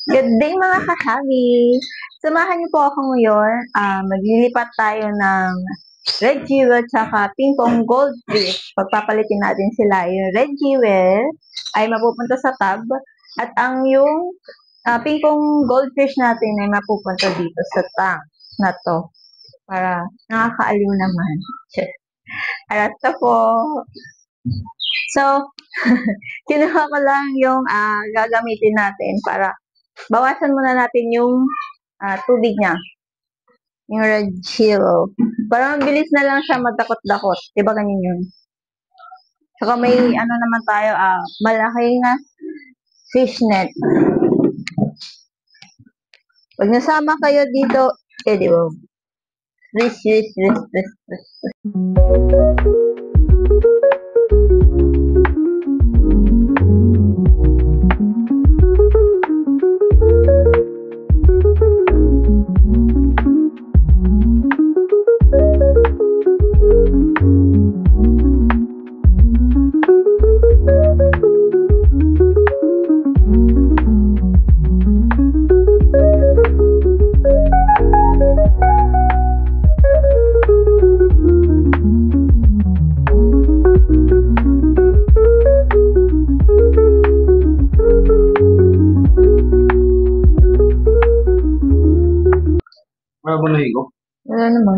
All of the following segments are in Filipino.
Good day mga kahabi! Samahan niyo po ako ngayon. Maglilipat tayo ng red jewel at pink pong goldfish. Pagpapalitin natin sila. Yung red jewel ay mapupunta sa tub at yung pink pong goldfish natin ay mapupunta dito sa tank na to. Para nakakaaliw naman. Arasta po! So, kinuha ko lang yung gagamitin natin para bawasan muna natin yung tubig niya. Yung red jewel. Para mabilis na lang siya matakot-dakot. Diba ganyan yun? Saka may ano naman tayo, malaking fishnet. Pag nasama kayo dito, di ba? Fish. Wala ba nahigo? Wala naman.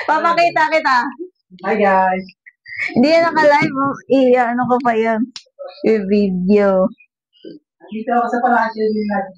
Papakita kita. Hi guys! Hindi yan naka-live. Ano ko pa yan? I-video. Dito ako sa palasyo din natin.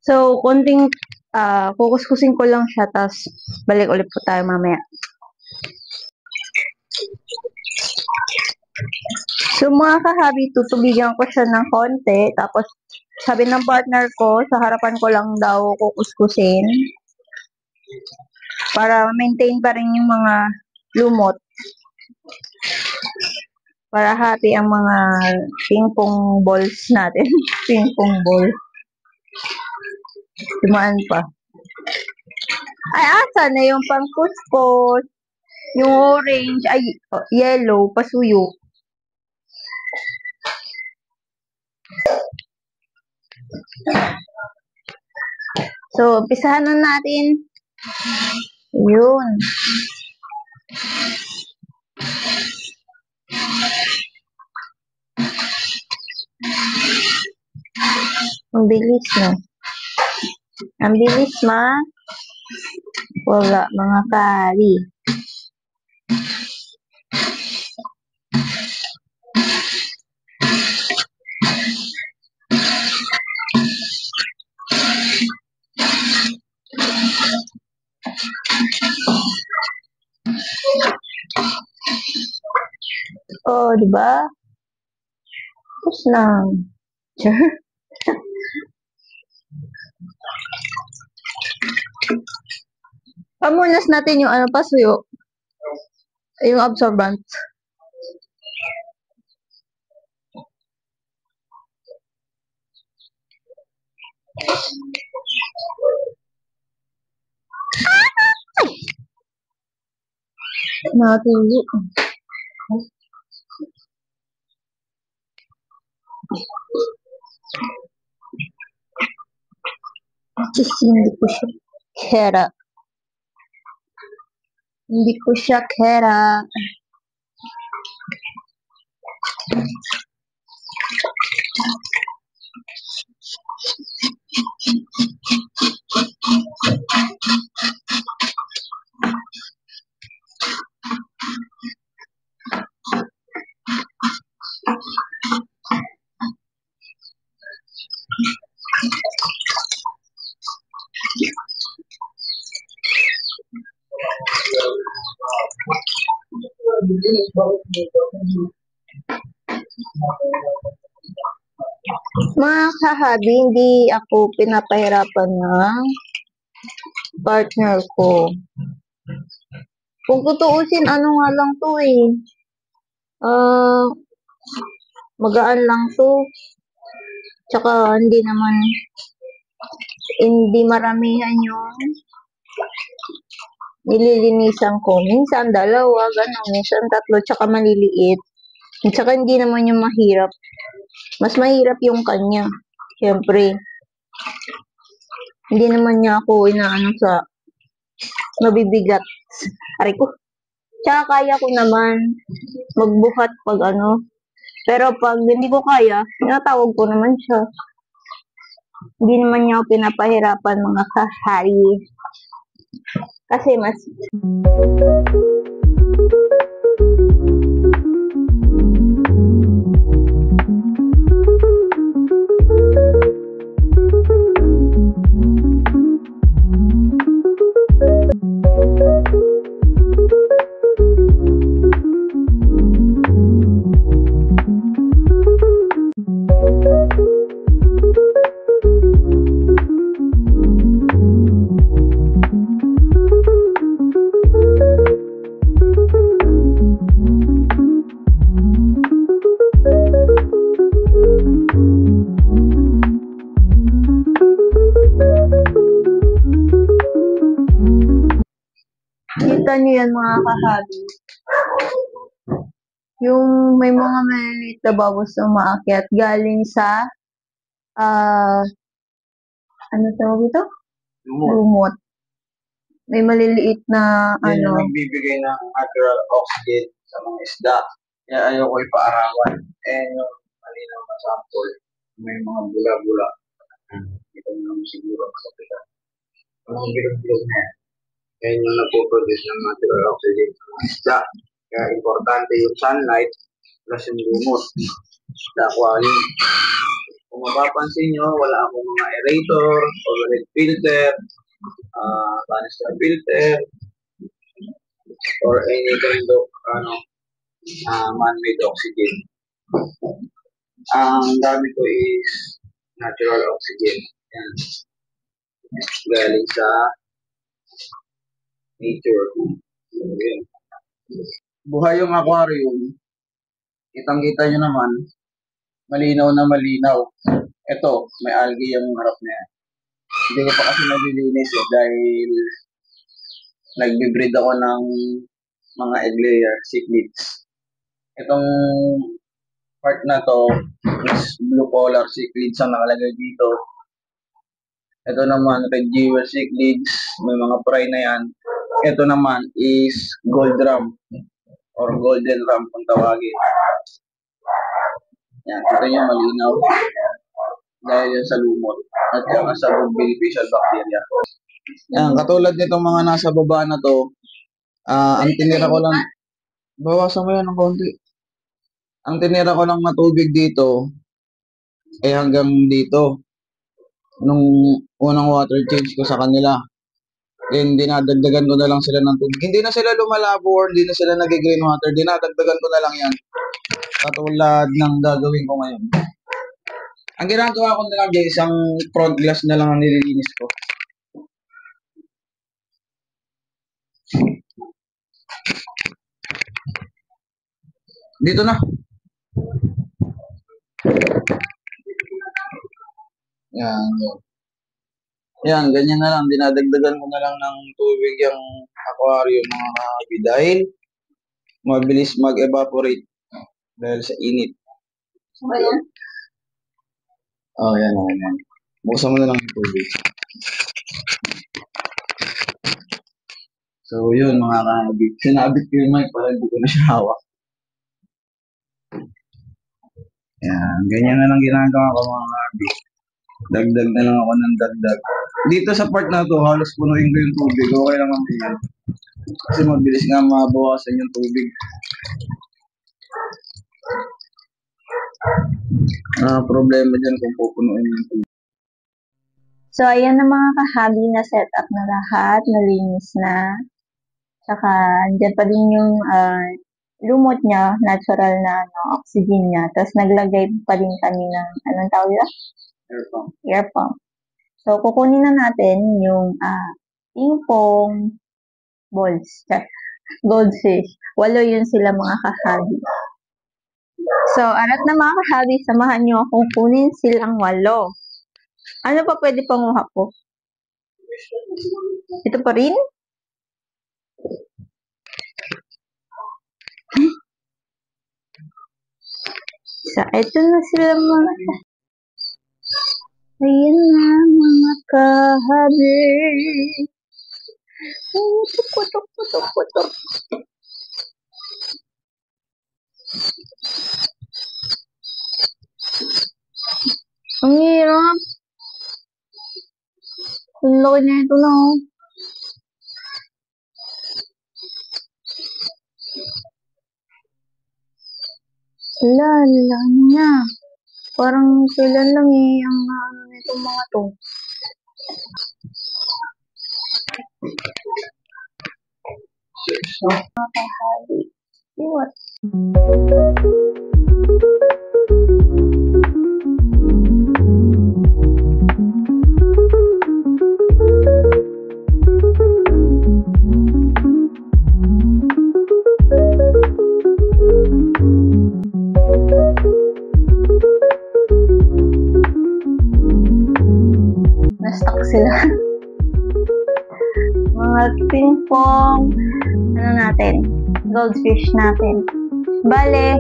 So, konting kukuskusin ko lang siya, tapos balik ulit po tayo mamaya. So, mga kahabi, tutubigan ko siya ng konti, tapos sabi ng partner ko, sa harapan ko lang daw kukuskusin para maintain pa rin yung mga lumot. Para happy ang mga ping-pong balls natin. Ping-pong ball. Dumaan pa. Ay, asa na yung pang-kuskus? Yung orange, ay, yellow, pasuyo. So, umpisahan na natin. Yun. Ang bilis, no? Ang bilis wala mga kari. Oh, di ba? Tapos na. Pamunas natin yung ano pasuyo. Yung absorbent. Natulo. Hindi ko siya kera. Hindi ko siya kera. Mga kahabi, hindi ako pinapahirapan ng partner ko. Kung tutuusin, ano nga lang to eh. Magaan lang to. Tsaka hindi maramihan yung nililinisan ko. Minsan dalawa, gano'n. Minsan tatlo, tsaka maliliit. Tsaka hindi naman yung mahirap. Mas mahirap yung kanya. Siyempre. Hindi naman niya ako inaano sa mabibigat. Aray ko. Tsaka kaya ko naman magbuhat pag ano. Pero pag hindi ko kaya, tinatawag ko naman siya. Hindi naman niya ako pinapahirapan mga kahari. Kasi mas kita niyo yan mga kahabi. Yung may mga maliliit na bubbles na umaakyat galing sa ano tawag ito? Lumot. May maliliit na Yan ano. yung nagbibigay ng natural oxygen sa mga isda. Kaya ayoko ipaarawan. Yung malinaw na sample. May mga bula-bula. Kita nyo naman siguro ang kapitan. Ang bilog-bilog na yan. Yan yung nagpo-produce ng natural oxygen sa mga isda. Kaya importante yung sunlight plus yung lumot. Isda quality. Kung mapapansin nyo, wala akong mga aerator, overhead filter, canister filter, or any kind of man-made oxygen. Ang dami ko is natural oxygen. Yan. Galing sa nature. Yan. Buhay yung aquarium. Kitang-kita nyo naman, malinaw na malinaw. Ito, may algae yung harap niya. Hindi ko pa kasi nalilinis dahil nagbe-breed ako ng mga egg layer cichlids. Itong part na to is blue collar cichlids ang nakalagay dito. Ito naman red jewel cichlids, may mga fry na yan. Ito naman is gold ram or golden ram kung tawagin. Yan, ito yung malinaw. dahil yan sa lumot at yan sa beneficial bacteria. Yan, katulad nitong mga nasa baba na to, ang tinira ko lang, bawasan mo yan ng konti. Ang tinira ko lang na tubig dito, hanggang dito. Nung unang water change ko sa kanila. Then, dinadagdagan ko na lang sila ng tubig. Hindi na sila lumalabo or hindi na sila nag-green water. Dinadagdagan ko na lang yan. Katulad ng gagawin ko ngayon. Ang ginagawa ko na lang dyan, isang front glass na lang ang nililinis ko. Dito na. Yan. Yan, ganyan na lang. Dinadagdagan ko na lang ng tubig yung aquarium mga kahabi dahil mabilis mag-evaporate dahil sa init. Ayan. Oh, yan. Buksan mo na lang yung tubig. So, yun mga kahabi. Sinabit ko yung mic para hindi ko na siya hawak. Yan, ganyan na lang ginagawa ko mga kahabi. Dagdag na lang ako ng dagdag. Dito sa part na to, halos punuin ko yung tubig. Okay naman yan. Kasi mabilis nga mabawasan yung tubig. Problema dyan kung pupunuin yung tubig. So, ayan na mga kahabi na setup na lahat. Nalinis na. Saka, andyan pa din yung lumot niya, natural na oxygen niya. Tapos, naglagay pa din kami ng, anong tawag yun? Air pump. So, kukunin na natin yung ping-pong balls. Goldfish. 8 yun sila mga kahabi. So, arat na mga kahabi, samahan nyo akong kunin silang 8. Ano pa pwede panguha ko? Ito pa rin? So, ito na sila mga. Ayan na mga kahabi. Putok. Ang hirap. Ang laki na ito na. Lala niya. Parang kailan lang ang itong mga to. What? Na-stuck sila. Mga ping-pong, natin, goldfish natin. Bale,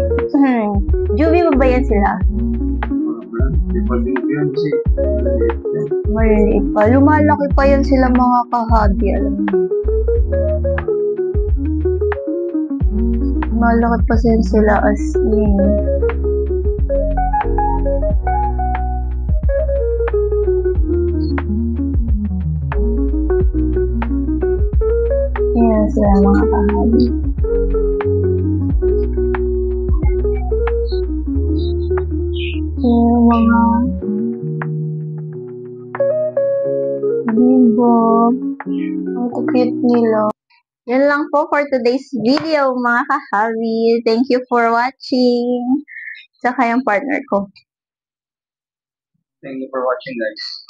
juvie ba yan sila? Maliliit pa. Lumalaki pa yan sila mga kahabi, alam mo. Lumalaki pa sila as in. Yan sila mga kahabi. Yung mga bibo. Ang cute nila. Yan lang po for today's video mga kahabi. Thank you for watching. Tsaka yung partner ko. Thank you for watching guys.